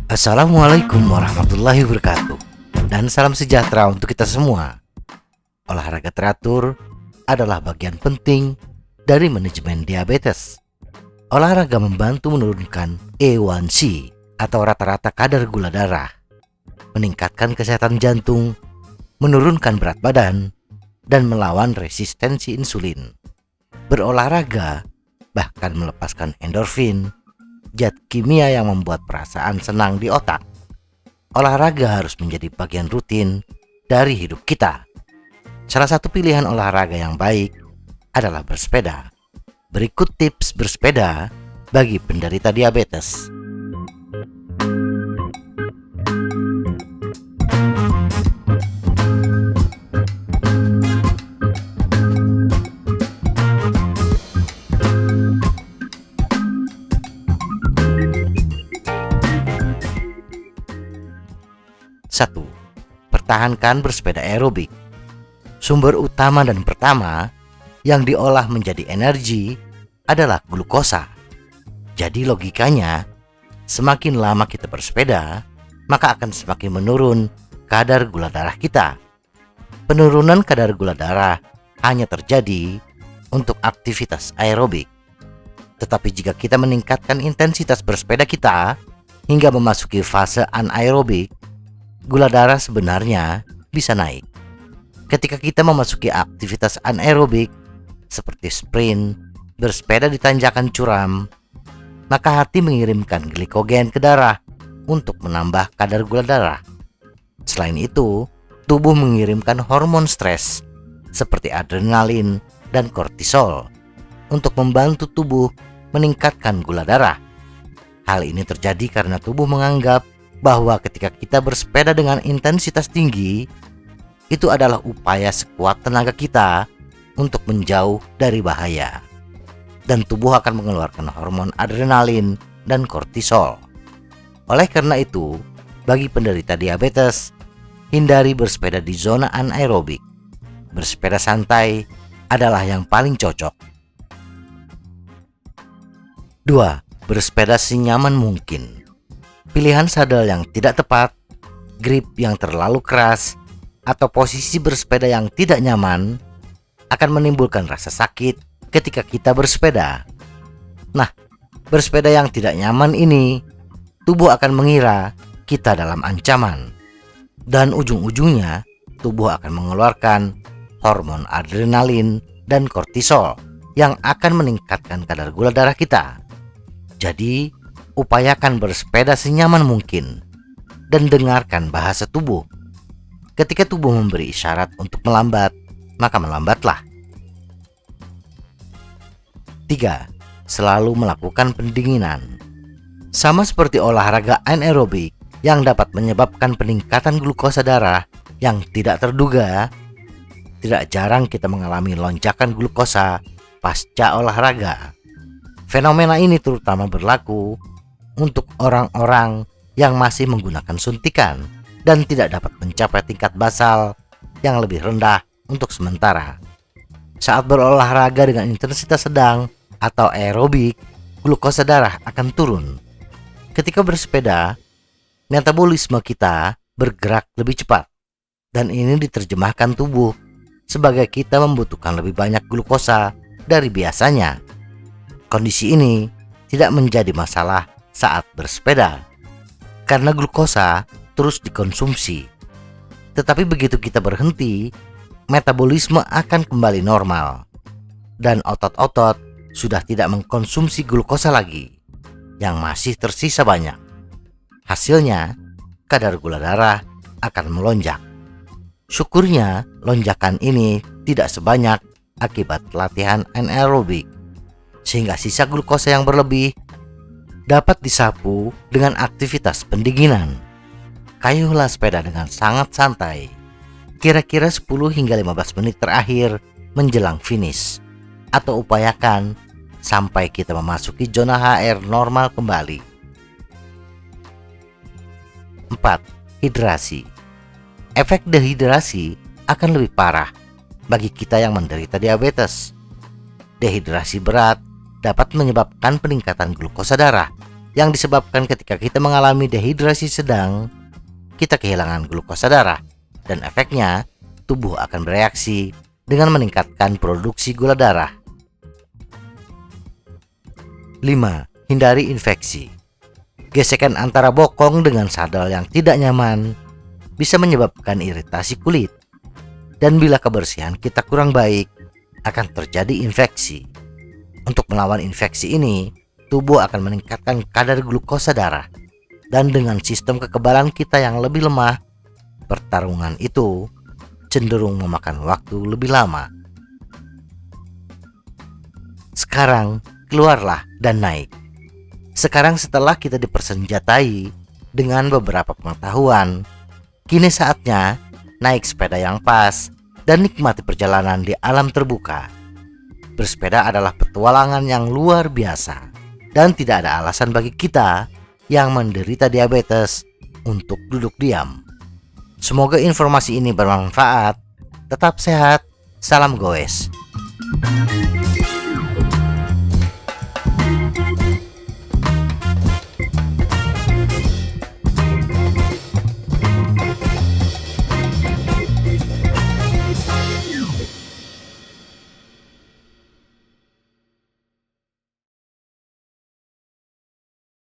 Assalamualaikum warahmatullahi wabarakatuh. Dan salam sejahtera untuk kita semua. Olahraga teratur adalah bagian penting dari manajemen diabetes. Olahraga membantu menurunkan A1C atau rata-rata kadar gula darah, meningkatkan kesehatan jantung, menurunkan berat badan, dan melawan resistensi insulin. Berolahraga bahkan melepaskan endorfin, zat kimia yang membuat perasaan senang di otak. Olahraga harus menjadi bagian rutin dari hidup kita. Salah satu pilihan olahraga yang baik adalah bersepeda. Berikut tips bersepeda bagi penderita diabetes. Satu, pertahankan bersepeda aerobik. Sumber utama dan pertama yang diolah menjadi energi adalah glukosa. Jadi logikanya, semakin lama kita bersepeda, maka akan semakin menurun kadar gula darah kita. Penurunan kadar gula darah hanya terjadi untuk aktivitas aerobik. Tetapi jika kita meningkatkan intensitas bersepeda kita hingga memasuki fase anaerobik, gula darah sebenarnya bisa naik. Ketika kita memasuki aktivitas anaerobik seperti sprint, bersepeda di tanjakan curam, maka hati mengirimkan glikogen ke darah untuk menambah kadar gula darah. Selain itu, tubuh mengirimkan hormon stres seperti adrenalin dan kortisol untuk membantu tubuh meningkatkan gula darah. Hal ini terjadi karena tubuh menganggap bahwa ketika kita bersepeda dengan intensitas tinggi, itu adalah upaya sekuat tenaga kita untuk menjauh dari bahaya. Dan tubuh akan mengeluarkan hormon adrenalin dan kortisol. Oleh karena itu, bagi penderita diabetes, hindari bersepeda di zona anaerobik. Bersepeda santai adalah yang paling cocok. 2. Bersepeda senyaman mungkin. Pilihan sadel yang tidak tepat, grip yang terlalu keras, atau posisi bersepeda yang tidak nyaman akan menimbulkan rasa sakit ketika kita bersepeda. Nah, bersepeda yang tidak nyaman ini, tubuh akan mengira kita dalam ancaman. Dan ujung-ujungnya, tubuh akan mengeluarkan hormon adrenalin dan kortisol yang akan meningkatkan kadar gula darah kita. Jadi, upayakan bersepeda senyaman mungkin dan dengarkan bahasa tubuh. Ketika tubuh memberi isyarat untuk melambat, maka melambatlah. 3. Selalu melakukan pendinginan. Sama seperti olahraga anaerobik yang dapat menyebabkan peningkatan glukosa darah yang tidak terduga, tidak jarang kita mengalami lonjakan glukosa pasca olahraga. Fenomena ini terutama berlaku untuk orang-orang yang masih menggunakan suntikan dan tidak dapat mencapai tingkat basal yang lebih rendah untuk sementara. Saat berolahraga dengan intensitas sedang atau aerobik, glukosa darah akan turun. Ketika bersepeda, metabolisme kita bergerak lebih cepat, dan ini diterjemahkan tubuh sebagai kita membutuhkan lebih banyak glukosa dari biasanya. Kondisi ini tidak menjadi masalah saat bersepeda, karena glukosa terus dikonsumsi. Tetapi begitu kita berhenti, metabolisme akan kembali normal, dan otot-otot sudah tidak mengkonsumsi glukosa lagi, yang masih tersisa banyak. Hasilnya, kadar gula darah akan melonjak. Syukurnya, lonjakan ini tidak sebanyak akibat latihan anaerobik, sehingga sisa glukosa yang berlebih dapat disapu dengan aktivitas pendinginan. Kayuhlah sepeda dengan sangat santai, kira-kira 10 hingga 15 menit terakhir menjelang finish, atau upayakan sampai kita memasuki zona HR normal kembali. 4. Hidrasi. Efek dehidrasi akan lebih parah bagi kita yang menderita diabetes. Dehidrasi berat dapat menyebabkan peningkatan glukosa darah yang disebabkan ketika kita mengalami dehidrasi sedang, kita kehilangan glukosa darah dan efeknya tubuh akan bereaksi dengan meningkatkan produksi gula darah. 5. Hindari infeksi. Gesekan antara bokong dengan sadel yang tidak nyaman bisa menyebabkan iritasi kulit, dan bila kebersihan kita kurang baik, akan terjadi infeksi. Untuk melawan infeksi ini, tubuh akan meningkatkan kadar glukosa darah, dan dengan sistem kekebalan kita yang lebih lemah, pertarungan itu cenderung memakan waktu lebih lama. Sekarang, keluarlah dan naik. Sekarang setelah kita dipersenjatai dengan beberapa pengetahuan, kini saatnya naik sepeda yang pas dan nikmati perjalanan di alam terbuka. Bersepeda adalah petualangan yang luar biasa, dan tidak ada alasan bagi kita yang menderita diabetes untuk duduk diam. Semoga informasi ini bermanfaat. Tetap sehat. Salam goes.